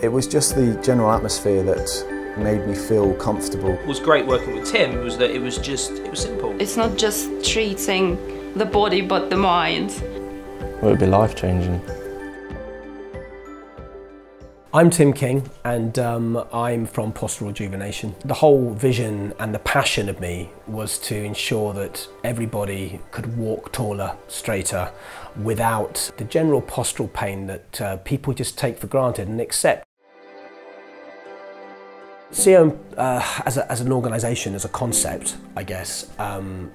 It was just the general atmosphere that made me feel comfortable. What was great working with Tim was that it was simple. It's not just treating the body but the mind. Well, it would be life-changing. I'm Tim King and I'm from Postural Rejuvenation. The whole vision and the passion of me was to ensure that everybody could walk taller, straighter, without the general postural pain that people just take for granted and accept. CiONE, as an organisation, as a concept, I guess,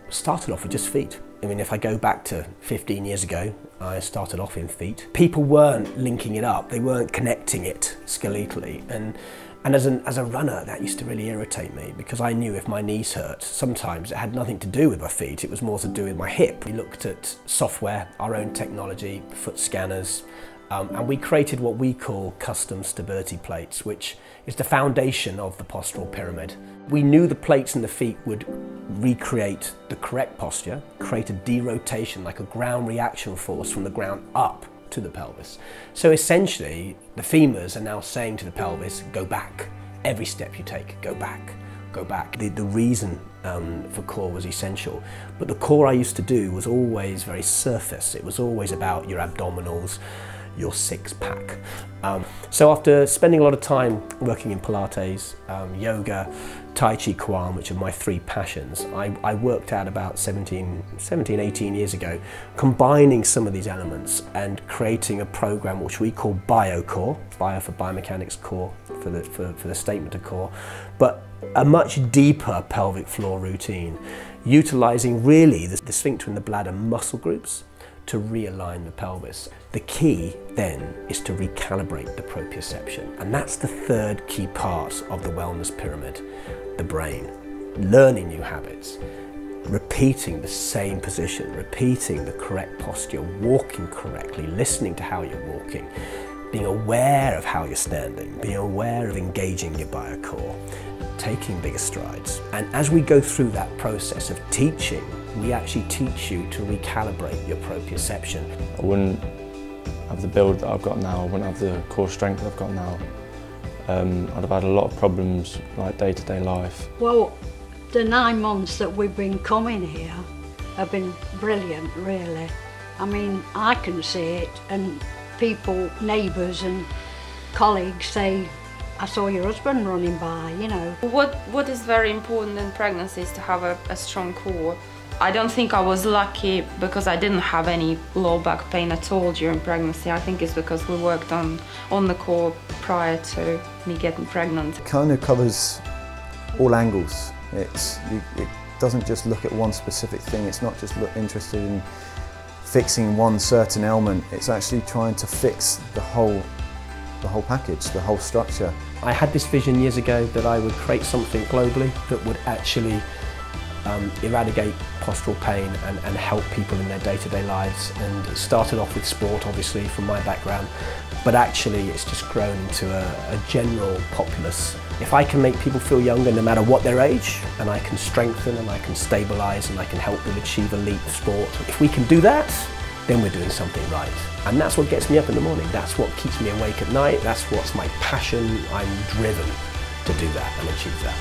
started off with just feet. I mean, if I go back to 15 years ago, I started off in feet. People weren't linking it up, they weren't connecting it skeletally. And as a runner, that used to really irritate me because I knew if my knees hurt, sometimes it had nothing to do with my feet, it was more to do with my hip. We looked at software, our own technology, foot scanners, and we created what we call custom stability plates, which is the foundation of the postural pyramid. We knew the plates in the feet would recreate the correct posture, create a derotation, like a ground reaction force from the ground up to the pelvis. So essentially, the femurs are now saying to the pelvis, go back. Every step you take, go back, go back. The reason for core was essential, but the core I used to do was always very surface. It was always about your abdominals, your six-pack. So after spending a lot of time working in Pilates, yoga, Tai Chi Chuan, which are my three passions, I worked out about 17, 18 years ago, combining some of these elements and creating a program which we call BioCore, bio for biomechanics, core for the statement of core, but a much deeper pelvic floor routine, utilising really the sphincter and the bladder muscle groups to realign the pelvis. The key then is to recalibrate the proprioception, and that's the third key part of the wellness pyramid, the brain. Learning new habits, repeating the same position, repeating the correct posture, walking correctly, listening to how you're walking, being aware of how you're standing, being aware of engaging your biocore, taking bigger strides. And as we go through that process of teaching, we actually teach you to recalibrate your proprioception. I wouldn't have the build that I've got now, I wouldn't have the core strength that I've got now. I'd have had a lot of problems like day-to-day life. Well, the 9 months that we've been coming here have been brilliant, really. I mean, I can see it, and people, neighbours and colleagues say, I saw your husband running by, you know. What is very important in pregnancy is to have a strong core. I don't think I was lucky because I didn't have any low back pain at all during pregnancy. I think it's because we worked on the core prior to me getting pregnant. It kind of covers all angles. It doesn't just look at one specific thing. It's not just interested in fixing one certain ailment. It's actually trying to fix the whole package, the whole structure. I had this vision years ago that I would create something globally that would actually eradicate postural pain and help people in their day-to-day lives. And it started off with sport, obviously, from my background, but actually it's just grown into a general populace. If I can make people feel younger no matter what their age, and I can strengthen and I can stabilise and I can help them achieve elite sport, if we can do that, then we're doing something right. And that's what gets me up in the morning. That's what keeps me awake at night. That's what's my passion. I'm driven to do that and achieve that.